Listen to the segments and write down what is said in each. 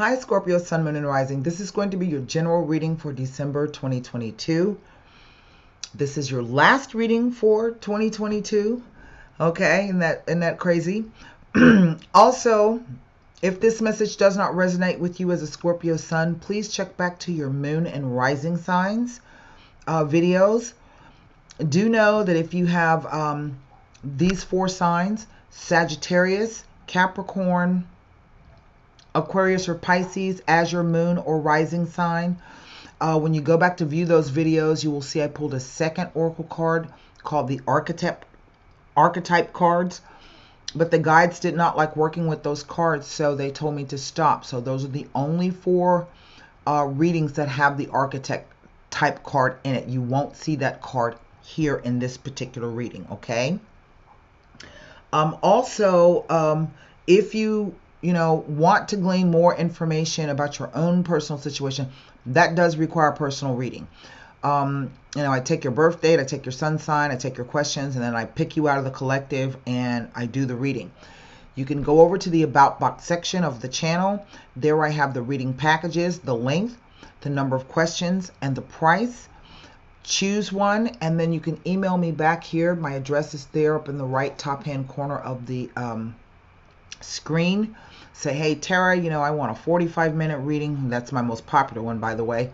Hi, Scorpio, Sun, Moon, and Rising. This is going to be your general reading for December 2022. This is your last reading for 2022. Okay, isn't that crazy? Also, if this message does not resonate with you as a Scorpio Sun, please check back to your Moon and Rising signs videos. Do know that if you have these four signs, Sagittarius, Capricorn, Aquarius or Pisces as your moon or rising sign. When you go back to view those videos, you will see I pulled a second oracle card called the archetype cards. But the guides did not like working with those cards, so they told me to stop. So those are the only four readings that have the archetype card in it. You won't see that card here in this particular reading, okay? Also, if you want to glean more information about your own personal situation, that does require a personal reading. I take your birth date, I take your sun sign, I take your questions, and then I pick you out of the collective and I do the reading. You can go over to the About Box section of the channel. There I have the reading packages, the length, the number of questions, and the price. Choose one, and then you can email me back here. My address is there up in the right top hand corner of the screen. Say, hey, Tara, I want a 45-minute reading. That's my most popular one, by the way.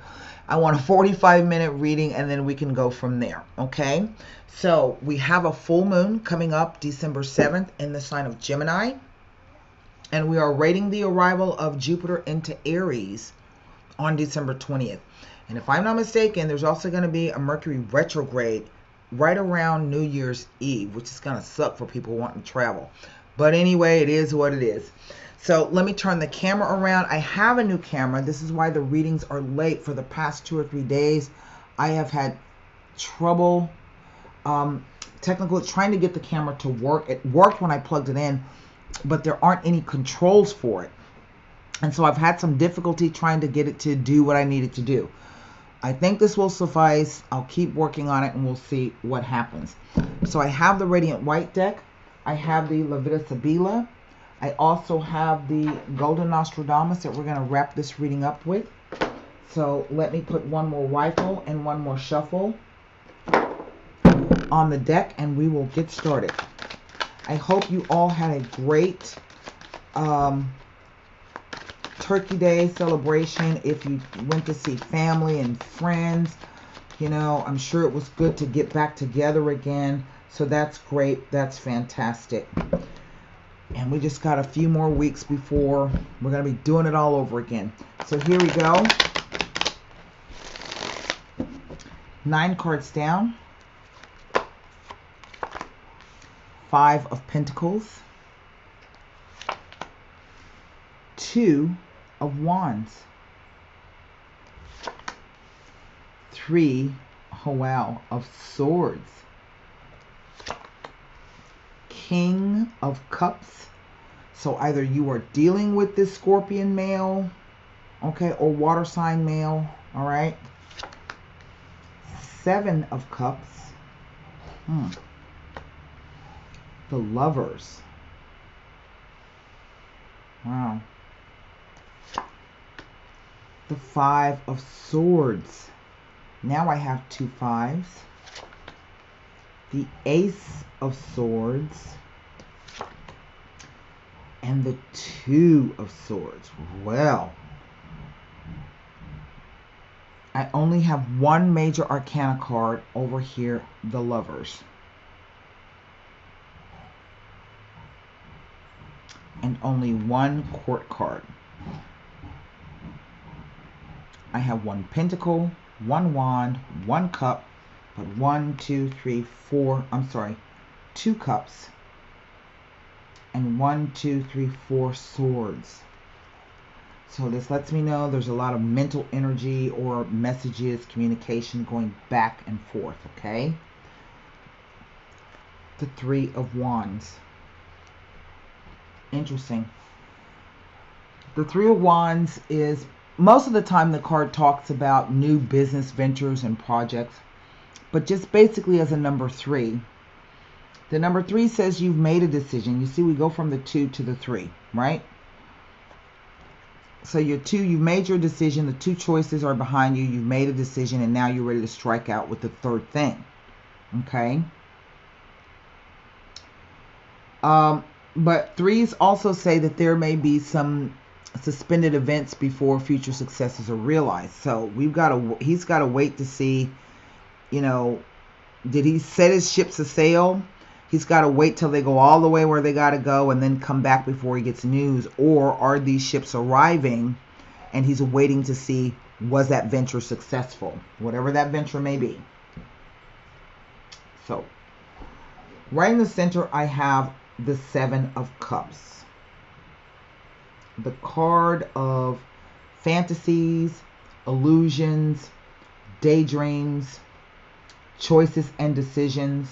I want a 45-minute reading, and then we can go from there, okay? So we have a full moon coming up December 7th in the sign of Gemini, and we are awaiting the arrival of Jupiter into Aries on December 20th. And if I'm not mistaken, there's also going to be a Mercury retrograde right around New Year's Eve, which is going to suck for people wanting to travel. But anyway, it is what it is. So let me turn the camera around. I have a new camera. This is why the readings are late. For the past 2 or 3 days, I have had trouble technically trying to get the camera to work. It worked when I plugged it in, but there aren't any controls for it. And so I've had some difficulty trying to get it to do what I need it to do. I think this will suffice. I'll keep working on it and we'll see what happens. So I have the Radiant White deck. I have the Levita Sibila. I also have the Golden Nostradamus that we're going to wrap this reading up with. So let me put one more rifle and one more shuffle on the deck and we will get started. I hope you all had a great Turkey Day celebration. If you went to see family and friends, I'm sure it was good to get back together again. So that's great. That's fantastic. And we just got a few more weeks before we're going to be doing it all over again. So here we go. 9 cards down. 5 of Pentacles. 2 of Wands. 3, oh wow, of Swords. King of Cups. So either you are dealing with this Scorpion male, okay, or water sign male, all right. 7 of Cups. The Lovers. Wow. The 5 of Swords. Now I have 2 5s. The Ace of Swords. And the 2 of Swords. Well, I only have one major arcana card over here, the Lovers. And only one court card. I have 1 pentacle, 1 wand, 1 cup, but 2 cups, and 4 swords. So this lets me know there's a lot of mental energy or messages, communication going back and forth, okay? The 3 of Wands. Interesting. The 3 of Wands is, most of the time the card talks about new business ventures and projects, but just basically as a number 3. The number 3 says you've made a decision. You see, we go from the 2 to the 3, right? So you've made your decision. The two choices are behind you. You've made a decision, and now you're ready to strike out with the third thing. Okay. But threes also say that there may be some suspended events before future successes are realized. So he's got to wait to see, did he set his ships a sail? He's got to wait till they go all the way where they got to go and then come back before he gets news. Or are these ships arriving and he's waiting to see, was that venture successful? Whatever that venture may be. So right in the center, I have the Seven of Cups. The card of fantasies, illusions, daydreams, choices and decisions.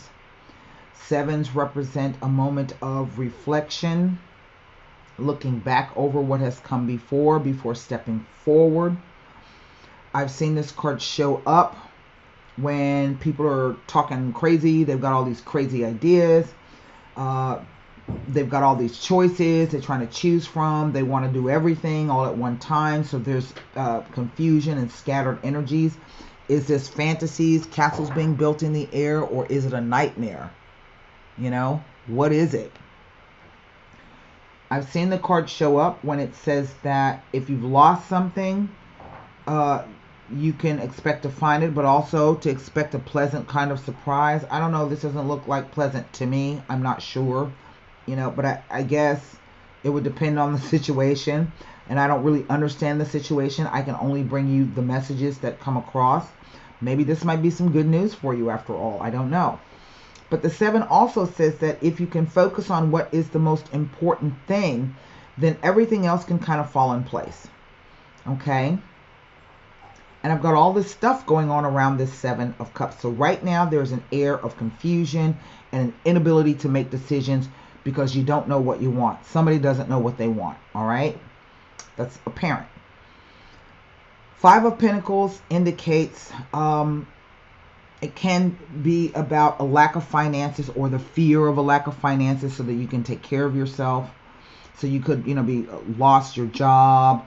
Sevens represent a moment of reflection, looking back over what has come before stepping forward. I've seen this card show up when people are talking crazy. They've got all these crazy ideas. They've got all these choices they're trying to choose from. They want to do everything all at one time. So there's confusion and scattered energies. Is this fantasies, castles being built in the air, or is it a nightmare? What is it? I've seen the card show up when it says that if you've lost something, you can expect to find it, but also to expect a pleasant kind of surprise. I don't know. This doesn't look like pleasant to me. I'm not sure. But I guess it would depend on the situation. And I don't really understand the situation. I can only bring you the messages that come across. Maybe this might be some good news for you after all. I don't know. But the seven also says that if you can focus on what is the most important thing, then everything else can kind of fall in place. Okay? And I've got all this stuff going on around this Seven of Cups. So right now there's an air of confusion and an inability to make decisions because you don't know what you want. Somebody doesn't know what they want. All right? That's apparent. Five of Pentacles indicates it can be about a lack of finances or the fear of a lack of finances so that you can take care of yourself. So you could, be lost your job,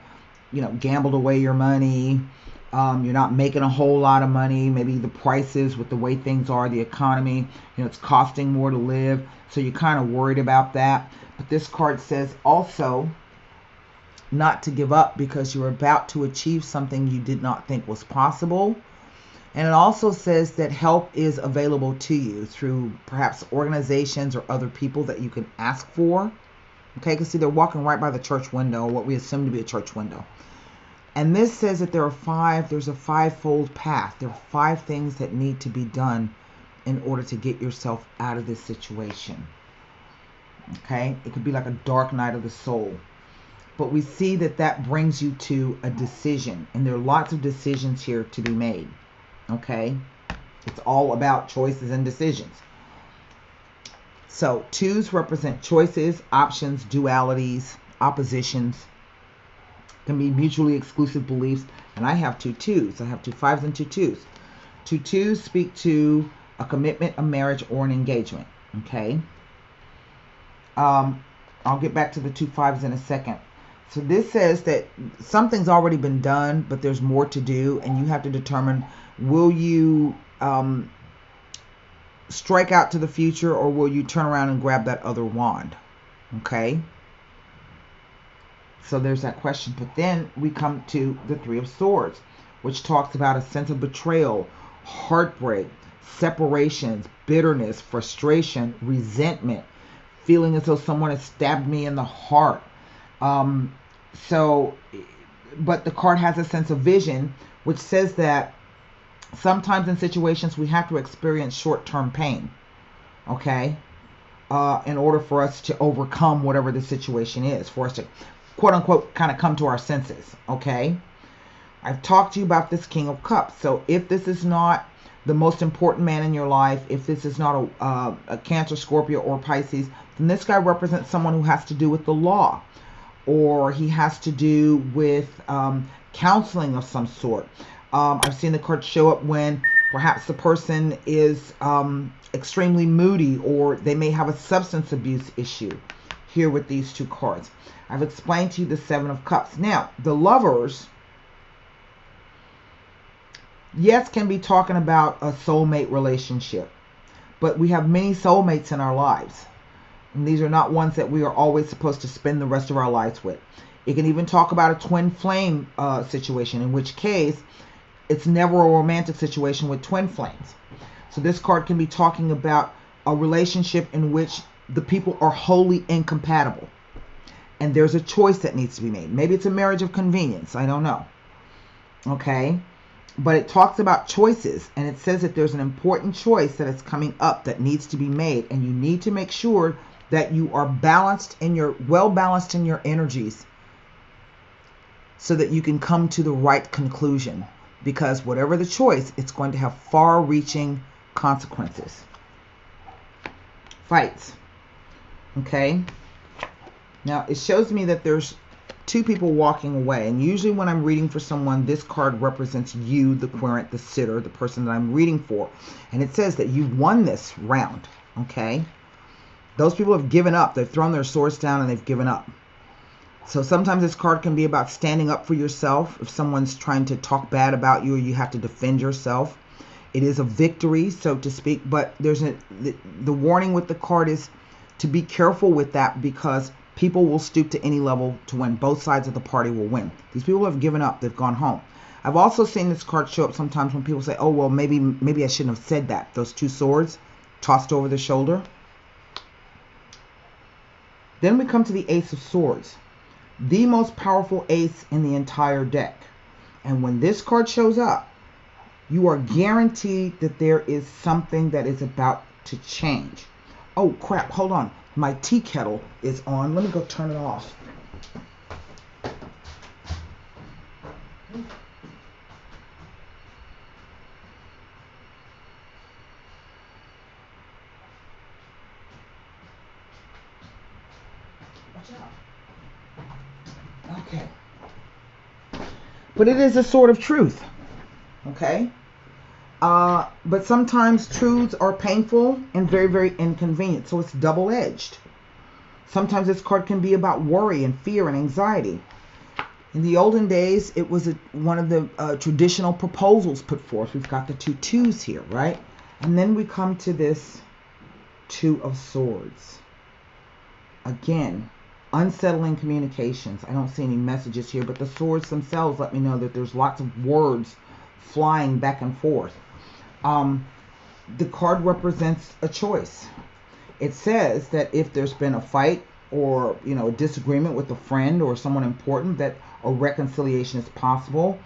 gambled away your money. You're not making a whole lot of money. Maybe the prices with the way things are, the economy, it's costing more to live. So you're kind of worried about that. But this card says also not to give up because you're about to achieve something you did not think was possible. And it also says that help is available to you through perhaps organizations or other people that you can ask for. Okay, because see, they're walking right by the church window, what we assume to be a church window. And this says that there's a five-fold path. There are 5 things that need to be done in order to get yourself out of this situation. Okay, it could be like a dark night of the soul. But we see that brings you to a decision. And there are lots of decisions here to be made. Okay, it's all about choices and decisions. So 2s represent choices, options, dualities, oppositions. Can be mutually exclusive beliefs. And I have 2 2s. I have 2 5s and 2 2s. 2 2s speak to a commitment, a marriage, or an engagement. Okay. I'll get back to the 2 5s in a second. So this says that something's already been done, but there's more to do, and you have to determine, will you strike out to the future, or will you turn around and grab that other wand? Okay? So there's that question. But then we come to the 3 of Swords, which talks about a sense of betrayal, heartbreak, separations, bitterness, frustration, resentment, feeling as though someone has stabbed me in the heart. But the card has a sense of vision, which says that sometimes in situations we have to experience short-term pain, okay, in order for us to overcome whatever the situation is, for us to, quote-unquote, kind of come to our senses, okay? I've talked to you about this King of Cups. So if this is not the most important man in your life, if this is not a Cancer, Scorpio, or Pisces, then this guy represents someone who has to do with the law, or he has to do with counseling of some sort. I've seen the card show up when perhaps the person is extremely moody, or they may have a substance abuse issue. here with these two cards. I've explained to you the Seven of Cups. Now, the Lovers, yes, can be talking about a soulmate relationship, but we have many soulmates in our lives. And these are not ones that we are always supposed to spend the rest of our lives with. It can even talk about a twin flame situation, in which case it's never a romantic situation with twin flames. So this card can be talking about a relationship in which the people are wholly incompatible. And there's a choice that needs to be made. Maybe it's a marriage of convenience. I don't know. Okay? But it talks about choices. And it says that there's an important choice that is coming up that needs to be made. And you need to make sure that you are balanced in your, well balanced in your energies, so that you can come to the right conclusion. Because whatever the choice, it's going to have far-reaching consequences. Fights. Okay? Now, it shows me that there's two people walking away. And usually when I'm reading for someone, this card represents you, the querent, the sitter, the person that I'm reading for. And it says that you've won this round. Okay? Those people have given up. They've thrown their swords down and they've given up. So sometimes this card can be about standing up for yourself. If someone's trying to talk bad about you, or you have to defend yourself. It is a victory, so to speak. But there's the warning with the card is to be careful with that, because people will stoop to any level to win. Both sides of the party will win. These people have given up. They've gone home. I've also seen this card show up sometimes when people say, oh, well, maybe I shouldn't have said that. Those two swords tossed over the shoulder. Then we come to the Ace of Swords, the most powerful ace in the entire deck. And when this card shows up, you are guaranteed that there is something that is about to change. Oh, crap. Hold on. My tea kettle is on. Let me go turn it off. Okay. But it is a sword of truth. Okay? But sometimes truths are painful and very, very inconvenient. So it's double-edged. Sometimes this card can be about worry and fear and anxiety. In the olden days, it was one of the traditional proposals put forth. We've got the two twos here, right? And then we come to this Two of Swords. Again, unsettling communications. I don't see any messages here, but the swords themselves let me know that there's lots of words flying back and forth. The card represents a choice. It says that if there's been a fight or, a disagreement with a friend or someone important, that a reconciliation is possible.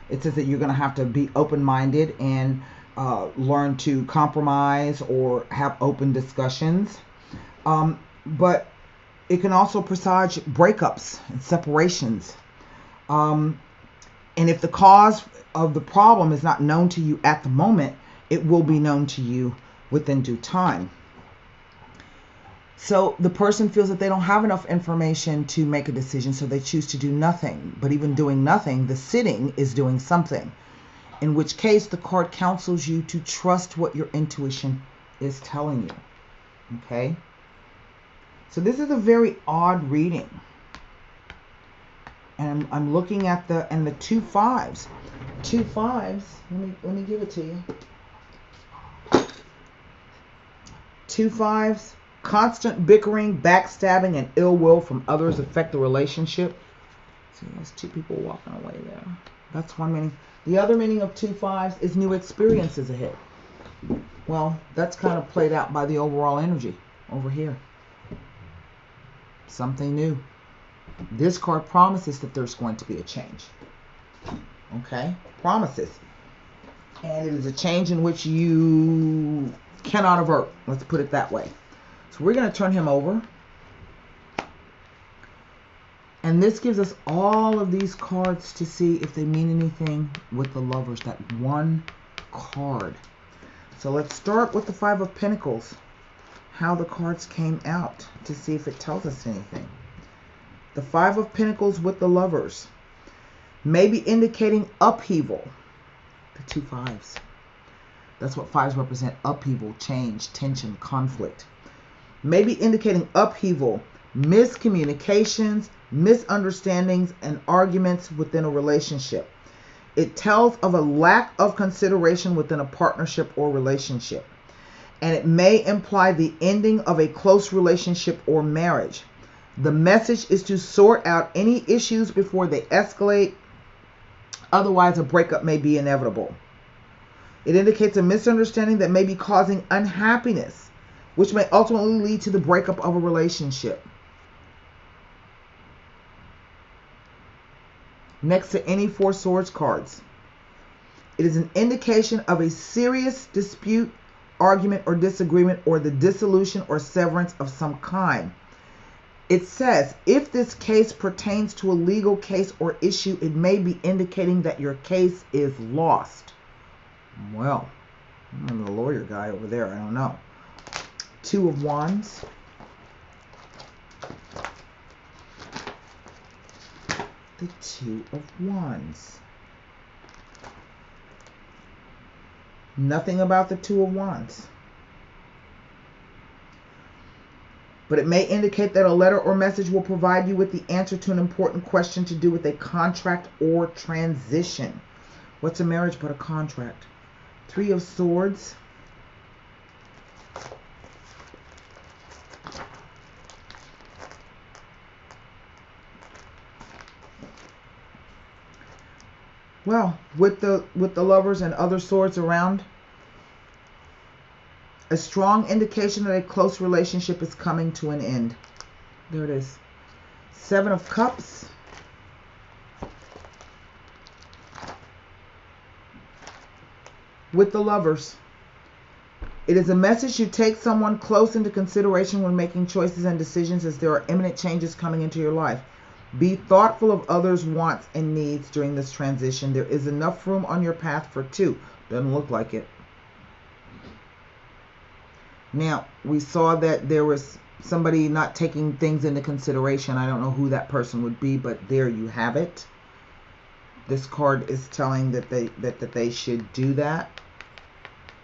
It says that you're going to have to be open-minded and learn to compromise or have open discussions. But it can also presage breakups and separations. And if the cause of the problem is not known to you at the moment, it will be known to you within due time. So the person feels that they don't have enough information to make a decision, so they choose to do nothing. But even doing nothing, the sitting is doing something. In which case, the card counsels you to trust what your intuition is telling you. Okay? So this is a very odd reading. And I'm looking at the two fives. Two fives, let me give it to you. Two fives, constant bickering, backstabbing, and ill will from others affect the relationship. See, there's two people walking away there. That's one meaning. The other meaning of two fives is new experiences ahead. Well, that's kind of played out by the overall energy over here. Something new. This card promises that there's going to be a change. Okay? Promises. And it is a change in which you cannot avert. Let's put it that way. So we're going to turn him over. And this gives us all of these cards to see if they mean anything with the Lovers. That one card. So let's start with the Five of Pentacles. How the cards came out to see if it tells us anything. The Five of Pentacles with the Lovers may be indicating upheaval. The two fives. That's what fives represent. Upheaval, change, tension, conflict. May be indicating upheaval miscommunications, misunderstandings, and arguments within a relationship. It tells of a lack of consideration within a partnership or relationship. And it may imply the ending of a close relationship or marriage. The message is to sort out any issues before they escalate. Otherwise, a breakup may be inevitable. It indicates a misunderstanding that may be causing unhappiness, which may ultimately lead to the breakup of a relationship. Next to any Four Swords cards, it is an indication of a serious dispute, argument, or disagreement, or the dissolution or severance of some kind. It says, if this case pertains to a legal case or issue, it may be indicating that your case is lost. Well, I'm the lawyer guy over there. I don't know. Two of Wands. The Two of Wands. Nothing about the Two of Wands. But it may indicate that a letter or message will provide you with the answer to an important question to do with a contract or transition. What's a marriage but a contract? Three of Swords. Well, with the Lovers and other swords around, a strong indication that a close relationship is coming to an end. There it is. Seven of Cups. With the Lovers, it is a message you take someone close into consideration when making choices and decisions, as there are imminent changes coming into your life. Be thoughtful of others' wants and needs during this transition. There is enough room on your path for two. Doesn't look like it. Now, we saw that there was somebody not taking things into consideration. I don't know who that person would be, but there you have it. This card is telling that they should do that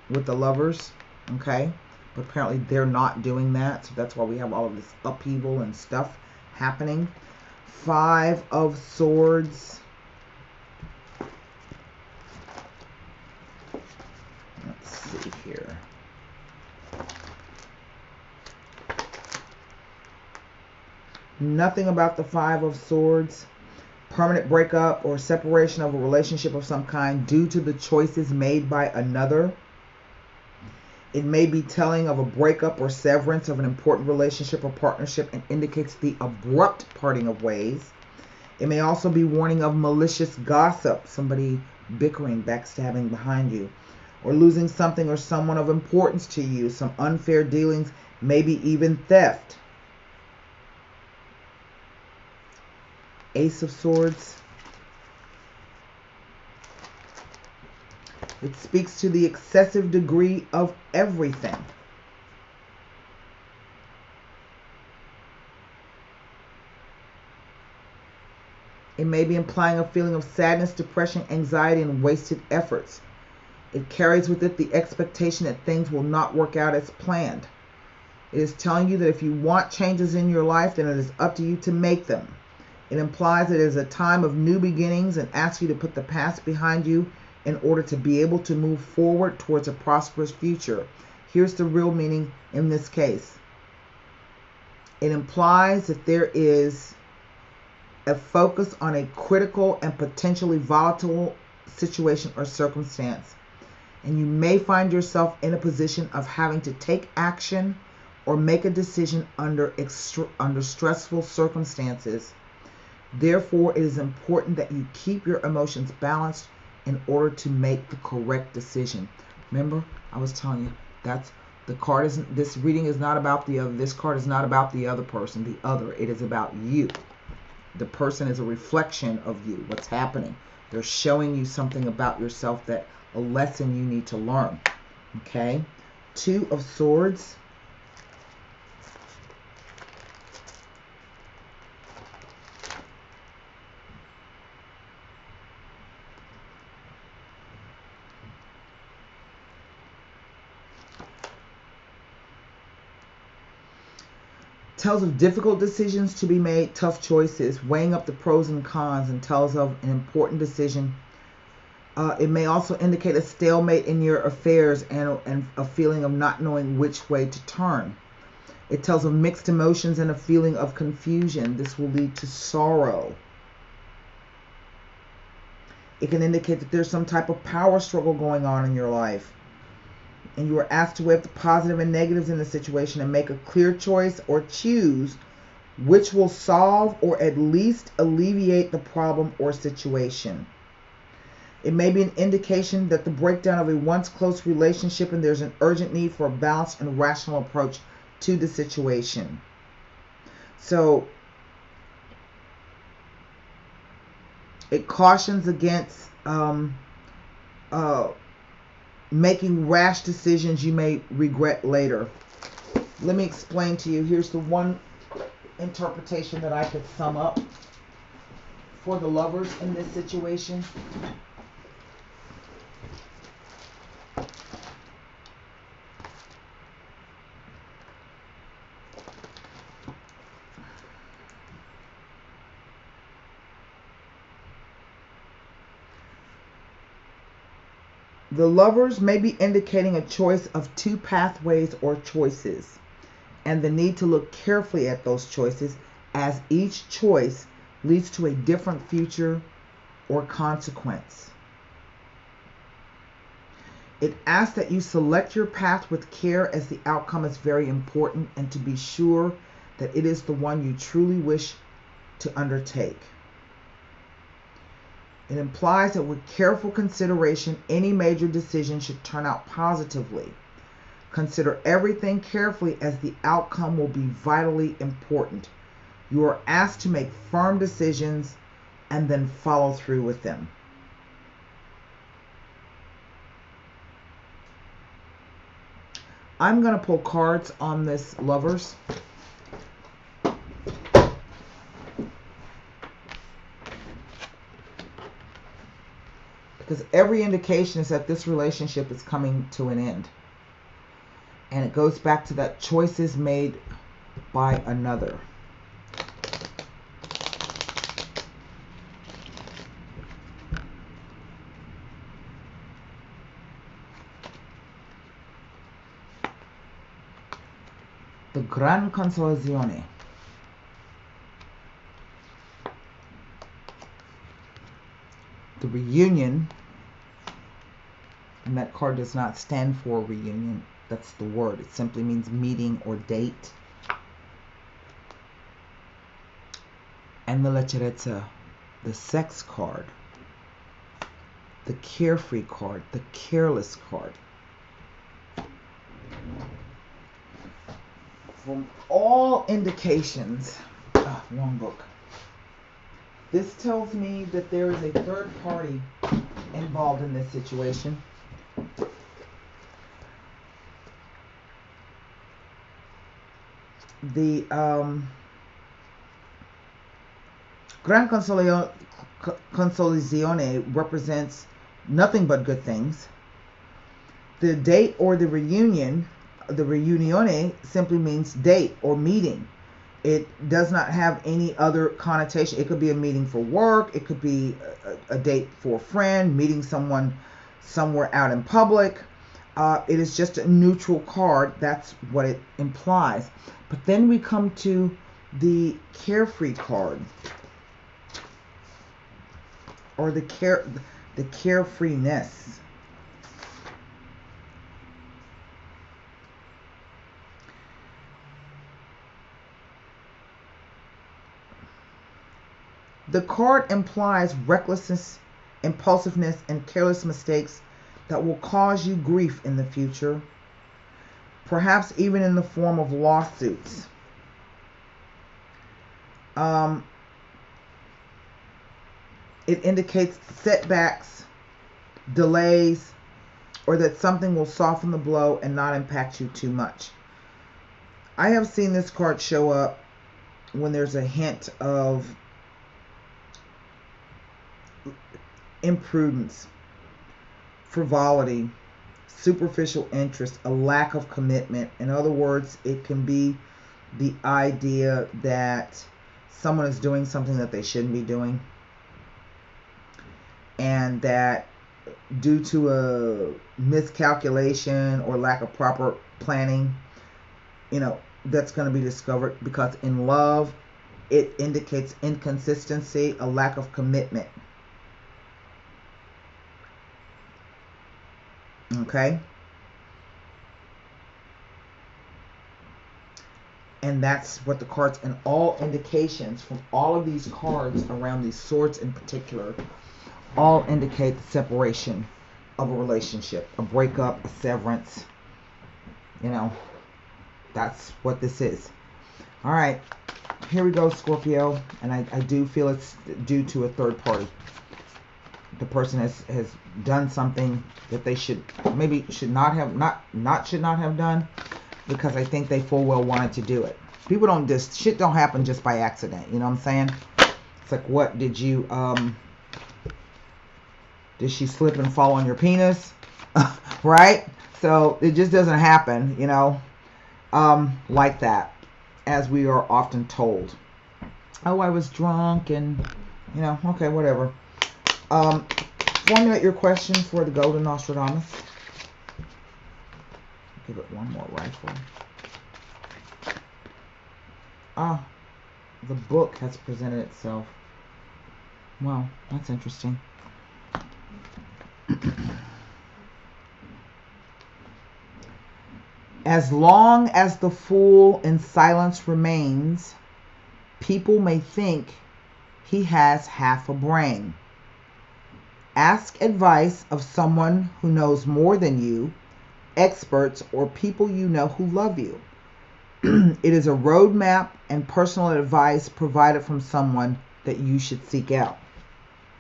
with the Lovers, okay? But apparently they're not doing that, so that's why we have all of this upheaval and stuff happening. Five of Swords. Let's see here. Nothing about the Five of Swords. Permanent breakup or separation of a relationship of some kind due to the choices made by another. It may be telling of a breakup or severance of an important relationship or partnership and indicates the abrupt parting of ways. It may also be warning of malicious gossip, somebody bickering, backstabbing behind you, or losing something or someone of importance to you, some unfair dealings, maybe even theft. Ace of Swords. It speaks to the excessive degree of everything. It may be implying a feeling of sadness, depression, anxiety, and wasted efforts. It carries with it the expectation that things will not work out as planned. It is telling you that if you want changes in your life, then it is up to you to make them. It implies that it is a time of new beginnings and asks you to put the past behind you in order to be able to move forward towards a prosperous future. Here's the real meaning in this case. It implies that there is a focus on a critical and potentially volatile situation or circumstance. And you may find yourself in a position of having to take action or make a decision under stressful circumstances. Therefore, it is important that you keep your emotions balanced in order to make the correct decision. Remember, I was telling you, that's the card isn't, this reading is not about the other. This card is not about the other person, the other. It is about you. The person is a reflection of you, what's happening. They're showing you something about yourself, that a lesson you need to learn. Okay? Two of Swords. tells of difficult decisions to be made, tough choices, weighing up the pros and cons, and tells of an important decision. It may also indicate a stalemate in your affairs and a feeling of not knowing which way to turn. It tells of mixed emotions and a feeling of confusion. This will lead to sorrow. It can indicate that there's some type of power struggle going on in your life. And you are asked to weigh up the positive and negatives in the situation and make a clear choice or choose which will solve or at least alleviate the problem or situation. It may be an indication that the breakdown of a once close relationship and there's an urgent need for a balanced and rational approach to the situation. So it cautions against making rash decisions you may regret later. Let me explain to you. Here's the one interpretation that I could sum up for the lovers in this situation. The lovers may be indicating a choice of two pathways or choices, and the need to look carefully at those choices, as each choice leads to a different future or consequence. It asks that you select your path with care, as the outcome is very important, and to be sure that it is the one you truly wish to undertake. It implies that with careful consideration, any major decision should turn out positively. Consider everything carefully, as the outcome will be vitally important. You are asked to make firm decisions and then follow through with them. I'm going to pull cards on this, lovers. Because every indication is that this relationship is coming to an end. And it goes back to that choices made by another. The Gran Consolazione. The reunion, and that card does not stand for reunion. That's the word. It simply means meeting or date. And the Leggerezza, the sex card, the carefree card, the careless card. From all indications, wrong book. This tells me that there is a third party involved in this situation. The Gran Consolazione represents nothing but good things. The date or the reunion, the riunione, simply means date or meeting. It does not have any other connotation. It could be a meeting for work. It could be a date for a friend, meeting someone somewhere out in public. It is just a neutral card. That's what it implies. But then we come to the carefree card, or the carefreeness. The card implies recklessness, impulsiveness, and careless mistakes that will cause you grief in the future, perhaps even in the form of lawsuits. It indicates setbacks, delays, or that something will soften the blow and not impact you too much. I have seen this card show up when there's a hint of imprudence, frivolity, superficial interest, a lack of commitment. In other words, it can be the idea that someone is doing something that they shouldn't be doing, and that due to a miscalculation or lack of proper planning, that's going to be discovered, because in love, it indicates inconsistency, a lack of commitment. Okay? And that's what the cards, and all indications from all of these cards around these swords in particular, all indicate the separation of a relationship, a breakup, a severance. That's what this is. All right, here we go, Scorpio. And I do feel it's due to a third party. The person has done something that they should not have done, because I think they full well wanted to do it. People don't just, shit don't happen just by accident. You know what I'm saying? It's like, what did you, did she slip and fall on your penis? Right? So it just doesn't happen, like that, as we are often told. Oh, I was drunk and, okay, whatever. Formulate your question for the Golden Nostradamus. Give it one more rifle. The book has presented itself. Wow, that's interesting. As long as the fool in silence remains, people may think he has half a brain. Ask advice of someone who knows more than you, experts, or people you know who love you. It is a roadmap and personal advice provided from someone that you should seek out.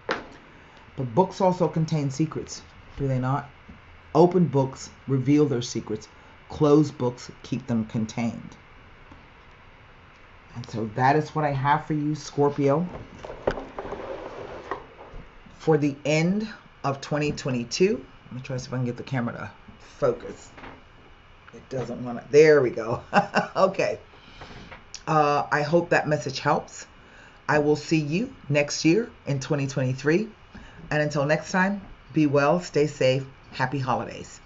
But books also contain secrets, do they not? Open books reveal their secrets. Closed books keep them contained. And so that is what I have for you, Scorpio, for the end of 2022. Let me try to see if I can get the camera to focus. It doesn't want to. There we go. Okay. I hope that message helps. I will see you next year in 2023. And until next time, be well, stay safe, happy holidays.